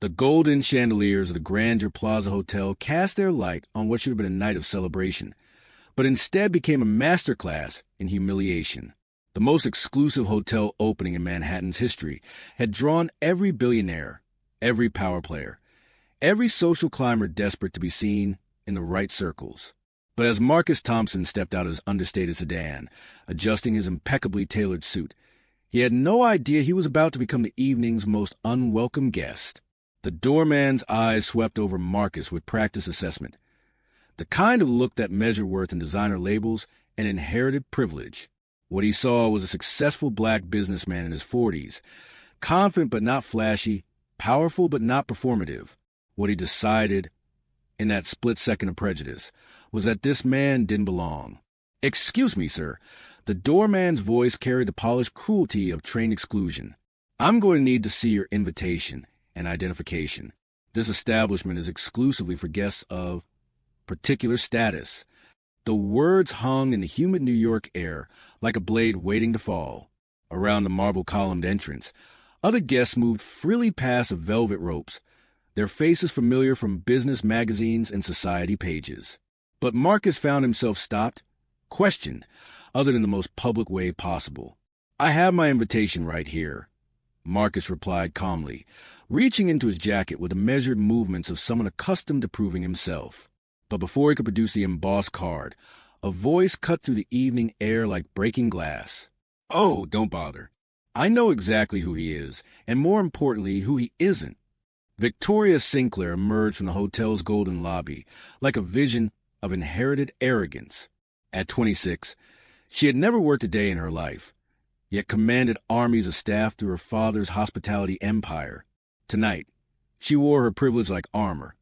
The golden chandeliers of the Grandeur Plaza Hotel cast their light on what should have been a night of celebration, but instead became a masterclass in humiliation. The most exclusive hotel opening in Manhattan's history had drawn every billionaire, every power player, every social climber desperate to be seen in the right circles. But as Marcus Thompson stepped out of his understated sedan, adjusting his impeccably tailored suit, he had no idea he was about to become the evening's most unwelcome guest. The doorman's eyes swept over Marcus with practiced assessment, the kind of look that measured worth in designer labels and inherited privilege. What he saw was a successful black businessman in his 40s, confident but not flashy, powerful but not performative. What he decided, in that split second of prejudice, was that this man didn't belong. "Excuse me, sir." The doorman's voice carried the polished cruelty of trained exclusion. "I'm going to need to see your invitation and identification. This establishment is exclusively for guests of particular status." The words hung in the humid New York air like a blade waiting to fall. Around the marble-columned entrance, other guests moved freely past the velvet ropes, their faces familiar from business magazines and society pages. But Marcus found himself stopped, questioned, other than the most public way possible. "I have my invitation right here," Marcus replied calmly, reaching into his jacket with the measured movements of someone accustomed to proving himself. But before he could produce the embossed card, a voice cut through the evening air like breaking glass. "Oh, don't bother. I know exactly who he is, and more importantly, who he isn't." Victoria Sinclair emerged from the hotel's golden lobby like a vision of inherited arrogance. At 26, she had never worked a day in her life, yet commanded armies of staff through her father's hospitality empire. Tonight, she wore her privilege like armor,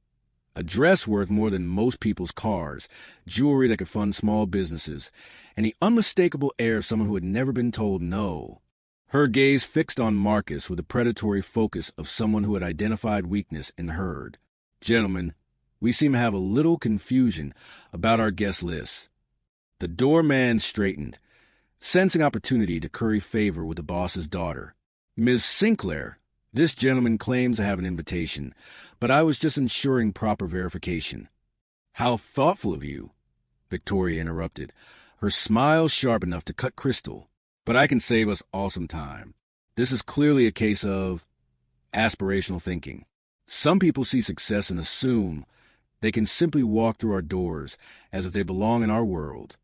a dress worth more than most people's cars, jewelry that could fund small businesses, and the unmistakable air of someone who had never been told no. Her gaze fixed on Marcus with the predatory focus of someone who had identified weakness in the herd. "Gentlemen, we seem to have a little confusion about our guest list." The doorman straightened, sensing opportunity to curry favor with the boss's daughter. "Ms. Sinclair, this gentleman claims to have an invitation, but I was just ensuring proper verification." "How thoughtful of you," Victoria interrupted, her smile sharp enough to cut crystal. "But I can save us all some time. This is clearly a case of aspirational thinking. Some people see success and assume they can simply walk through our doors as if they belong in our world."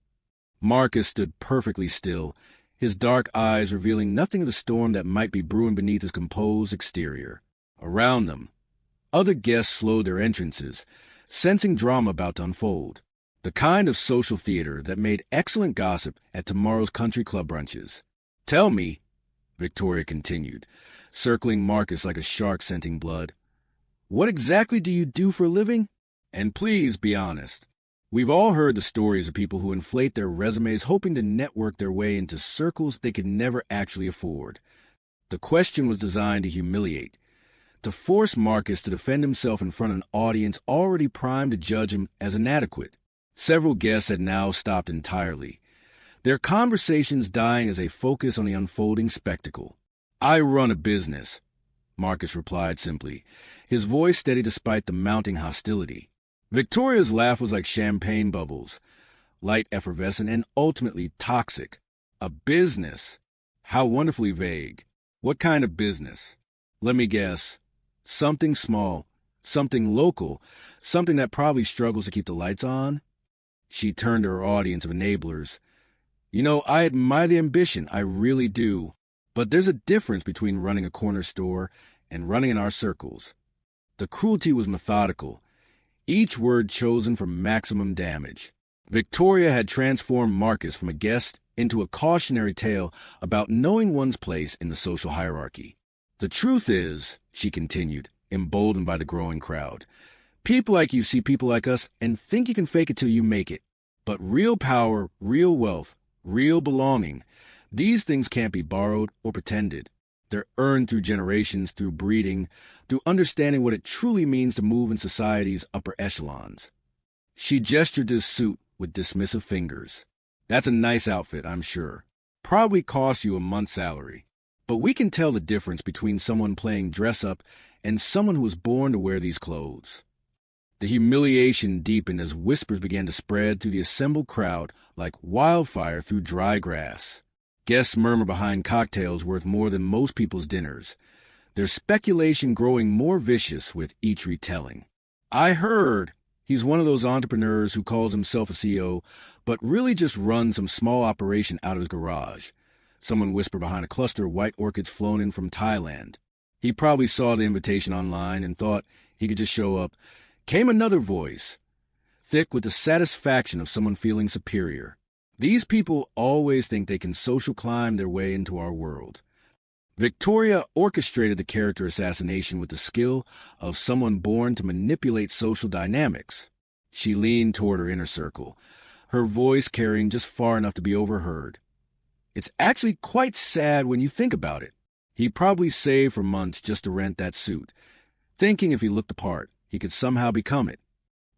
Marcus stood perfectly still, his dark eyes revealing nothing of the storm that might be brewing beneath his composed exterior. Around them, other guests slowed their entrances, sensing drama about to unfold. The kind of social theater that made excellent gossip at tomorrow's country club brunches. "Tell me," Victoria continued, circling Marcus like a shark scenting blood, "what exactly do you do for a living? And please be honest. We've all heard the stories of people who inflate their resumes hoping to network their way into circles they could never actually afford." The question was designed to humiliate, to force Marcus to defend himself in front of an audience already primed to judge him as inadequate. Several guests had now stopped entirely, their conversations dying as they focused on the unfolding spectacle. "I run a business," Marcus replied simply, his voice steady despite the mounting hostility. Victoria's laugh was like champagne bubbles, light, effervescent, and ultimately toxic. "A business? How wonderfully vague. What kind of business?" "Let me guess. Something small, something local, something that probably struggles to keep the lights on?" She turned to her audience of enablers. "You know, I admire the ambition, I really do. But there's a difference between running a corner store and running in our circles." The cruelty was methodical, each word chosen for maximum damage. Victoria had transformed Marcus from a guest into a cautionary tale about knowing one's place in the social hierarchy. "The truth is," she continued, emboldened by the growing crowd, "people like you see people like us and think you can fake it till you make it. But real power, real wealth, real belonging, these things can't be borrowed or pretended. They're earned through generations, through breeding, through understanding what it truly means to move in society's upper echelons." She gestured to his suit with dismissive fingers. "That's a nice outfit, I'm sure. Probably costs you a month's salary. But we can tell the difference between someone playing dress-up and someone who was born to wear these clothes. The humiliation deepened as whispers began to spread through the assembled crowd like wildfire through dry grass. Guests murmur behind cocktails worth more than most people's dinners, their speculation growing more vicious with each retelling. I heard he's one of those entrepreneurs who calls himself a CEO, but really just runs some small operation out of his garage. Someone whispered behind a cluster of white orchids flown in from Thailand. He probably saw the invitation online and thought he could just show up. Came another voice, thick with the satisfaction of someone feeling superior. These people always think they can social climb their way into our world. Victoria orchestrated the character assassination with the skill of someone born to manipulate social dynamics. She leaned toward her inner circle, her voice carrying just far enough to be overheard. It's actually quite sad when you think about it. He probably saved for months just to rent that suit, thinking if he looked the part, he could somehow become it.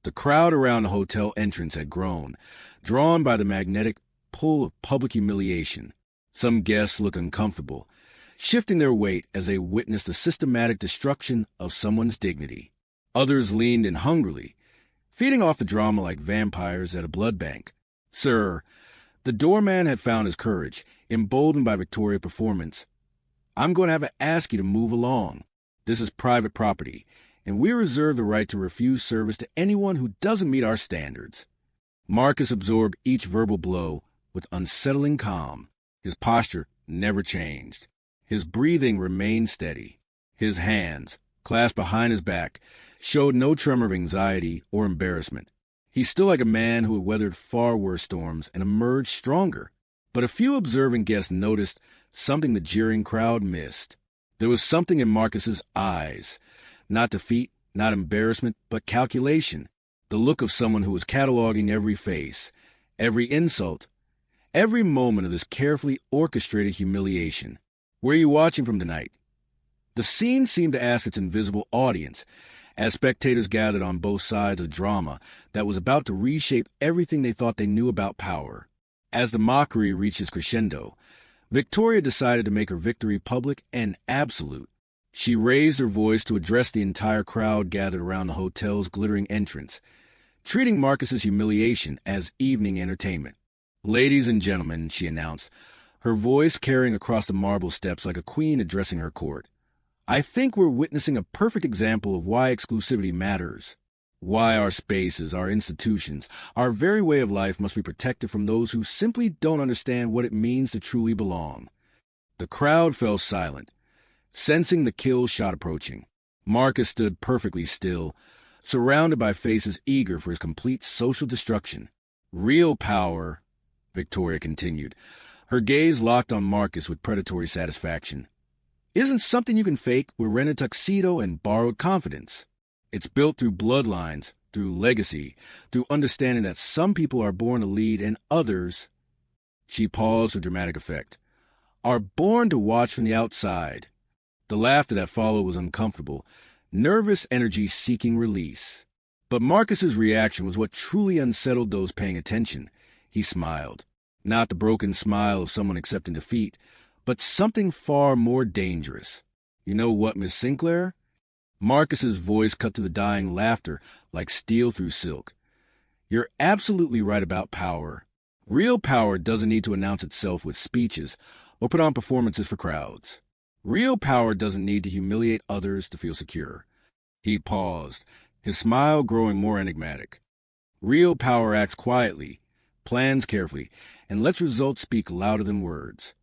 The crowd around the hotel entrance had grown, drawn by the magnetic pull of public humiliation. Some guests looked uncomfortable, shifting their weight as they witnessed the systematic destruction of someone's dignity. Others leaned in hungrily, feeding off the drama like vampires at a blood bank. Sir, the doorman had found his courage, emboldened by Victoria's performance. I'm going to have to ask you to move along. This is private property, and we reserve the right to refuse service to anyone who doesn't meet our standards. Marcus absorbed each verbal blow with unsettling calm. His posture never changed. His breathing remained steady. His hands, clasped behind his back, showed no tremor of anxiety or embarrassment. He stood like a man who had weathered far worse storms and emerged stronger. But a few observant guests noticed something the jeering crowd missed. There was something in Marcus's eyes. Not defeat, not embarrassment, but calculation. The look of someone who was cataloging every face, every insult, every moment of this carefully orchestrated humiliation. Where are you watching from tonight? The scene seemed to ask its invisible audience, as spectators gathered on both sides of the drama that was about to reshape everything they thought they knew about power. As the mockery reached its crescendo, Victoria decided to make her victory public and absolute. She raised her voice to address the entire crowd gathered around the hotel's glittering entrance, treating Marcus's humiliation as evening entertainment. Ladies and gentlemen, she announced, her voice carrying across the marble steps like a queen addressing her court. I think we're witnessing a perfect example of why exclusivity matters, why our spaces, our institutions, our very way of life must be protected from those who simply don't understand what it means to truly belong. The crowd fell silent, sensing the kill shot approaching. Marcus stood perfectly still, surrounded by faces eager for his complete social destruction. Real power, Victoria continued, her gaze locked on Marcus with predatory satisfaction, isn't something you can fake with rented tuxedo and borrowed confidence. It's built through bloodlines, through legacy, through understanding that some people are born to lead and others, she paused for dramatic effect, are born to watch from the outside. The laughter that followed was uncomfortable, nervous energy seeking release. But Marcus's reaction was what truly unsettled those paying attention. He smiled, not the broken smile of someone accepting defeat, but something far more dangerous. You know what, Miss Sinclair? Marcus's voice cut through the dying laughter like steel through silk. You're absolutely right about power. Real power doesn't need to announce itself with speeches or put on performances for crowds. Real power doesn't need to humiliate others to feel secure. He paused, his smile growing more enigmatic. Real power acts quietly, plans carefully, and lets results speak louder than words.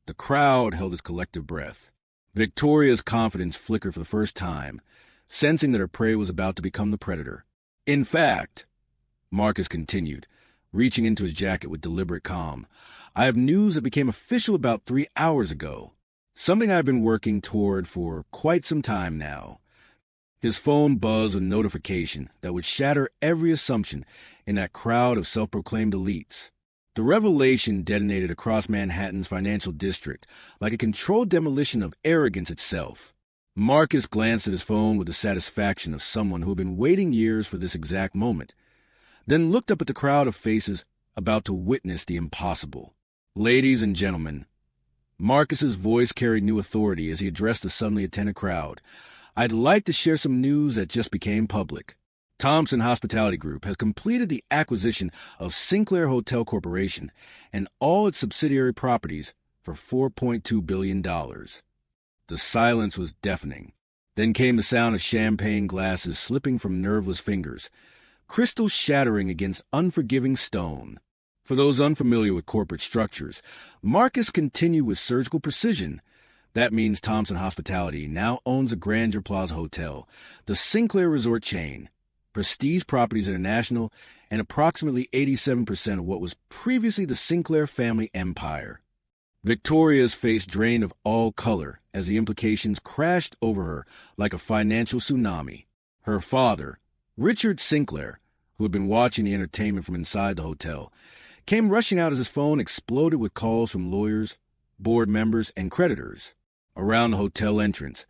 The crowd held its collective breath. Victoria's confidence flickered for the first time, sensing that her prey was about to become the predator. In fact, Marcus continued, reaching into his jacket with deliberate calm, I have news that became official about 3 hours ago. Something I've been working toward for quite some time now. His phone buzzed with notification that would shatter every assumption in that crowd of self-proclaimed elites. The revelation detonated across Manhattan's financial district like a controlled demolition of arrogance itself. Marcus glanced at his phone with the satisfaction of someone who had been waiting years for this exact moment, then looked up at the crowd of faces about to witness the impossible. Ladies and gentlemen, Marcus's voice carried new authority as he addressed the suddenly attentive crowd. I'd like to share some news that just became public. Thompson Hospitality Group has completed the acquisition of Sinclair Hotel Corporation and all its subsidiary properties for $4.2 billion. The silence was deafening. Then came the sound of champagne glasses slipping from nerveless fingers, crystal shattering against unforgiving stone. For those unfamiliar with corporate structures, Marcus continued with surgical precision. That means Thompson Hospitality now owns the Grandeur Plaza Hotel, the Sinclair Resort chain, Prestige Properties International, and approximately 87% of what was previously the Sinclair family empire. Victoria's face drained of all color as the implications crashed over her like a financial tsunami. Her father, Richard Sinclair, who had been watching the entertainment from inside the hotel, came rushing out as his phone exploded with calls from lawyers, board members, and creditors. Around the hotel entrance,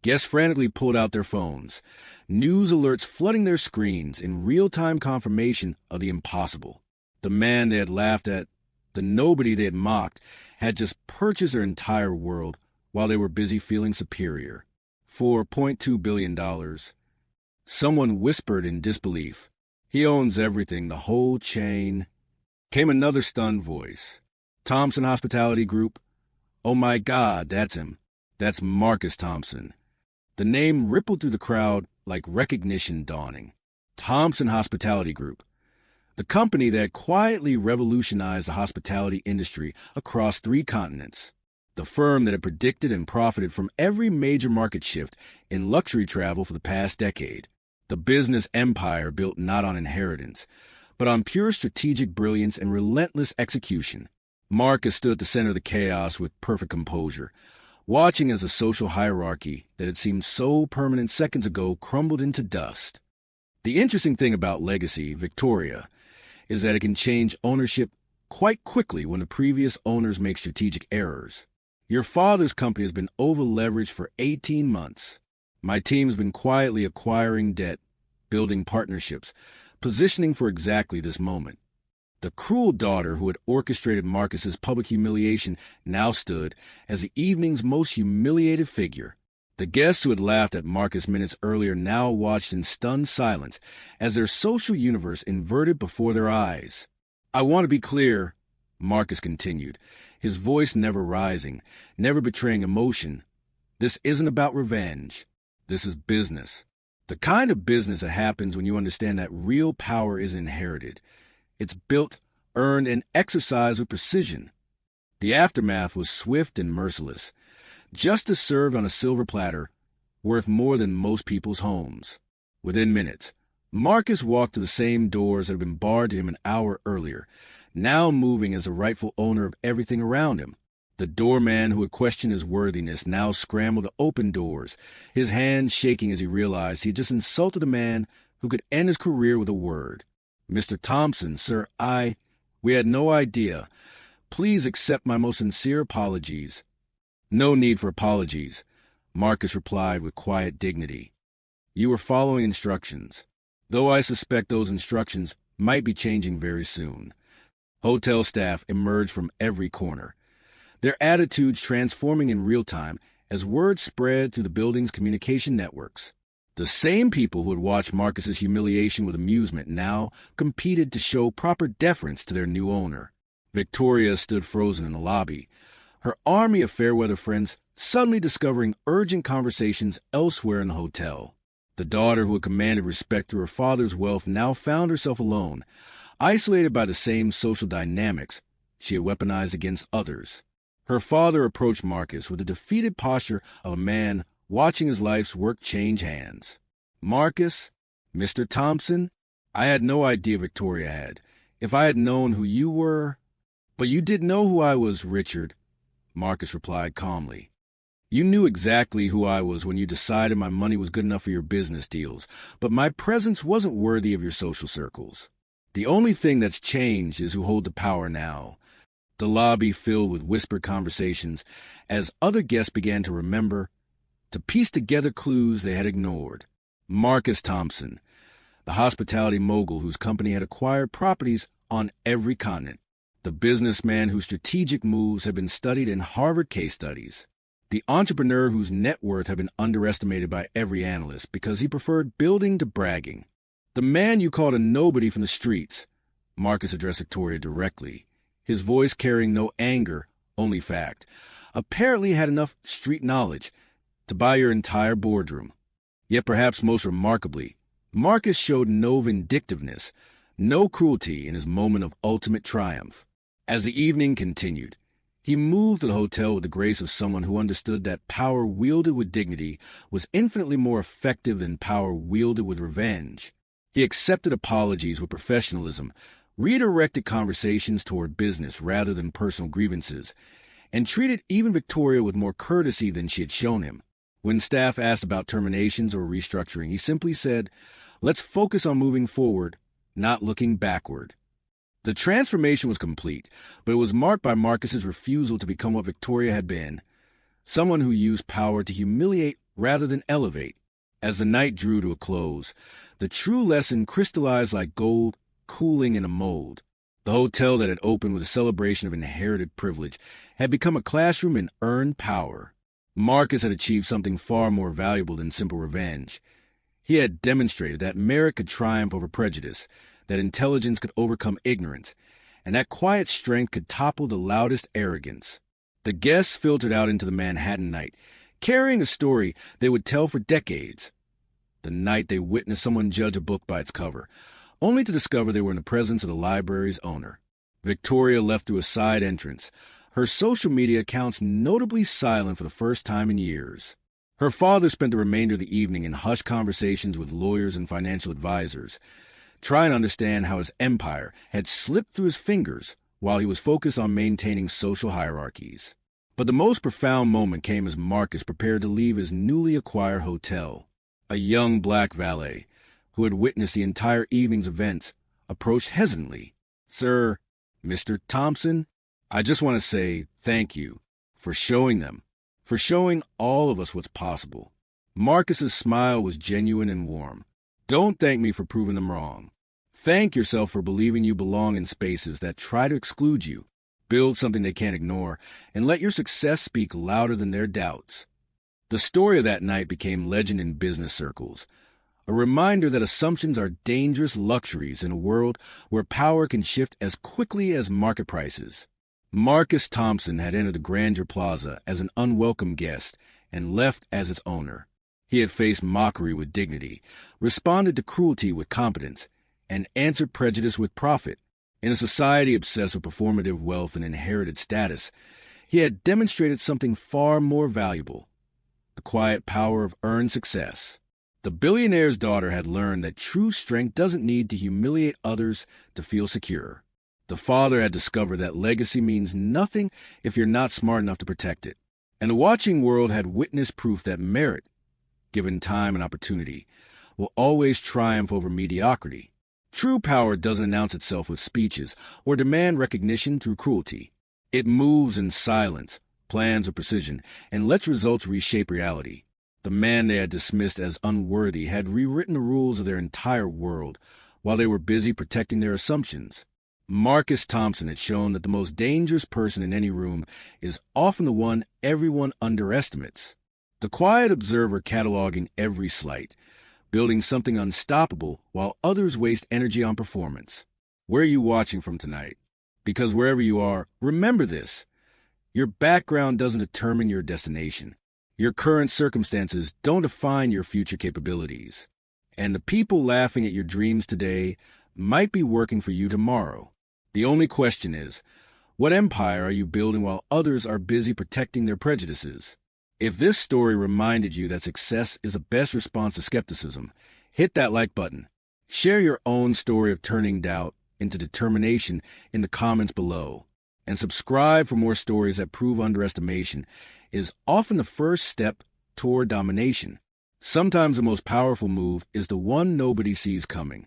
guests frantically pulled out their phones, news alerts flooding their screens in real-time confirmation of the impossible. The man they had laughed at, the nobody they had mocked, had just purchased their entire world while they were busy feeling superior. $4.2 billion. Someone whispered in disbelief. He owns everything, the whole chain. Came another stunned voice. Thompson Hospitality Group. Oh my God, that's him. That's Marcus Thompson. The name rippled through the crowd like recognition dawning. Thompson Hospitality Group. The company that quietly revolutionized the hospitality industry across 3 continents. The firm that had predicted and profited from every major market shift in luxury travel for the past decade. The business empire built not on inheritance, but on pure strategic brilliance and relentless execution. Marcus stood at the center of the chaos with perfect composure, watching as the social hierarchy that had seemed so permanent seconds ago crumbled into dust. The interesting thing about legacy, Victoria, is that it can change ownership quite quickly when the previous owners make strategic errors. Your father's company has been over-leveraged for 18 months. My team has been quietly acquiring debt, building partnerships, positioning for exactly this moment. The cruel daughter who had orchestrated Marcus's public humiliation now stood as the evening's most humiliated figure. The guests who had laughed at Marcus minutes earlier now watched in stunned silence as their social universe inverted before their eyes. I want to be clear, Marcus continued, his voice never rising, never betraying emotion. This isn't about revenge. This is business. The kind of business that happens when you understand that real power is inherited. It's built, earned, and exercised with precision. The aftermath was swift and merciless. Justice served on a silver platter, worth more than most people's homes. Within minutes, Marcus walked to the same doors that had been barred to him an hour earlier, now moving as the rightful owner of everything around him. The doorman who had questioned his worthiness now scrambled to open doors, his hands shaking as he realized he had just insulted a man who could end his career with a word. Mr. Thompson, sir, we had no idea. Please accept my most sincere apologies. No need for apologies, Marcus replied with quiet dignity. You were following instructions, though I suspect those instructions might be changing very soon. Hotel staff emerged from every corner, their attitudes transforming in real time as word spread through the building's communication networks. The same people who had watched Marcus's humiliation with amusement now competed to show proper deference to their new owner. Victoria stood frozen in the lobby, her army of fair-weather friends suddenly discovering urgent conversations elsewhere in the hotel. The daughter who had commanded respect through her father's wealth now found herself alone, isolated by the same social dynamics she had weaponized against others. Her father approached Marcus with the defeated posture of a man watching his life's work change hands. Marcus, Mr. Thompson, I had no idea Victoria had. If I had known who you were... But you did know who I was, Richard, Marcus replied calmly. You knew exactly who I was when you decided my money was good enough for your business deals, but my presence wasn't worthy of your social circles. The only thing that's changed is who hold the power now. The lobby filled with whispered conversations as other guests began to remember, to piece together clues they had ignored. Marcus Thompson, the hospitality mogul whose company had acquired properties on every continent, the businessman whose strategic moves had been studied in Harvard case studies. the entrepreneur whose net worth had been underestimated by every analyst because he preferred building to bragging. The man you called a nobody from the streets. Marcus addressed Victoria directly, his voice carrying no anger, only fact, apparently had enough street knowledge to buy your entire boardroom. Yet perhaps most remarkably, Marcus showed no vindictiveness, no cruelty in his moment of ultimate triumph. As the evening continued, he moved to the hotel with the grace of someone who understood that power wielded with dignity was infinitely more effective than power wielded with revenge. He accepted apologies with professionalism, redirected conversations toward business rather than personal grievances, and treated even Victoria with more courtesy than she had shown him. When staff asked about terminations or restructuring, he simply said, "Let's focus on moving forward, not looking backward." The transformation was complete, but it was marked by Marcus's refusal to become what Victoria had been, someone who used power to humiliate rather than elevate. As the night drew to a close, the true lesson crystallized like gold cooling in a mold. The hotel that had opened with a celebration of inherited privilege had become a classroom in earned power. Marcus had achieved something far more valuable than simple revenge. He had demonstrated that merit could triumph over prejudice, that intelligence could overcome ignorance, and that quiet strength could topple the loudest arrogance. The guests filtered out into the Manhattan night, carrying a story they would tell for decades. The night they witnessed someone judge a book by its cover, only to discover they were in the presence of the library's owner. Victoria left through a side entrance, her social media accounts notably silent for the first time in years. Her father spent the remainder of the evening in hushed conversations with lawyers and financial advisors, trying to understand how his empire had slipped through his fingers while he was focused on maintaining social hierarchies. But the most profound moment came as Marcus prepared to leave his newly acquired hotel. A young black valet, who had witnessed the entire evening's events, approached hesitantly. "Sir, Mr. Thompson, I just want to say thank you for showing them, for showing all of us what's possible." Marcus's smile was genuine and warm. "Don't thank me for proving them wrong. Thank yourself for believing you belong in spaces that try to exclude you. Build something they can't ignore, and let your success speak louder than their doubts." The story of that night became legend in business circles, a reminder that assumptions are dangerous luxuries in a world where power can shift as quickly as market prices. Marcus Thompson had entered the Grandeur Plaza as an unwelcome guest and left as its owner. He had faced mockery with dignity, responded to cruelty with competence, and answered prejudice with profit. In a society obsessed with performative wealth and inherited status, he had demonstrated something far more valuable: the quiet power of earned success. The billionaire's daughter had learned that true strength doesn't need to humiliate others to feel secure. The father had discovered that legacy means nothing if you're not smart enough to protect it. And the watching world had witnessed proof that merit, given time and opportunity, will always triumph over mediocrity. True power doesn't announce itself with speeches or demand recognition through cruelty. It moves in silence, plans with precision, and lets results reshape reality. The man they had dismissed as unworthy had rewritten the rules of their entire world while they were busy protecting their assumptions. Marcus Thompson had shown that the most dangerous person in any room is often the one everyone underestimates. The quiet observer cataloging every slight, building something unstoppable while others waste energy on performance. Where are you watching from tonight? Because wherever you are, remember this: your background doesn't determine your destination. Your current circumstances don't define your future capabilities. And the people laughing at your dreams today might be working for you tomorrow. The only question is, what empire are you building while others are busy protecting their prejudices? If this story reminded you that success is the best response to skepticism, hit that like button. Share your own story of turning doubt into determination in the comments below. And subscribe for more stories that prove underestimation is often the first step toward domination. Sometimes the most powerful move is the one nobody sees coming.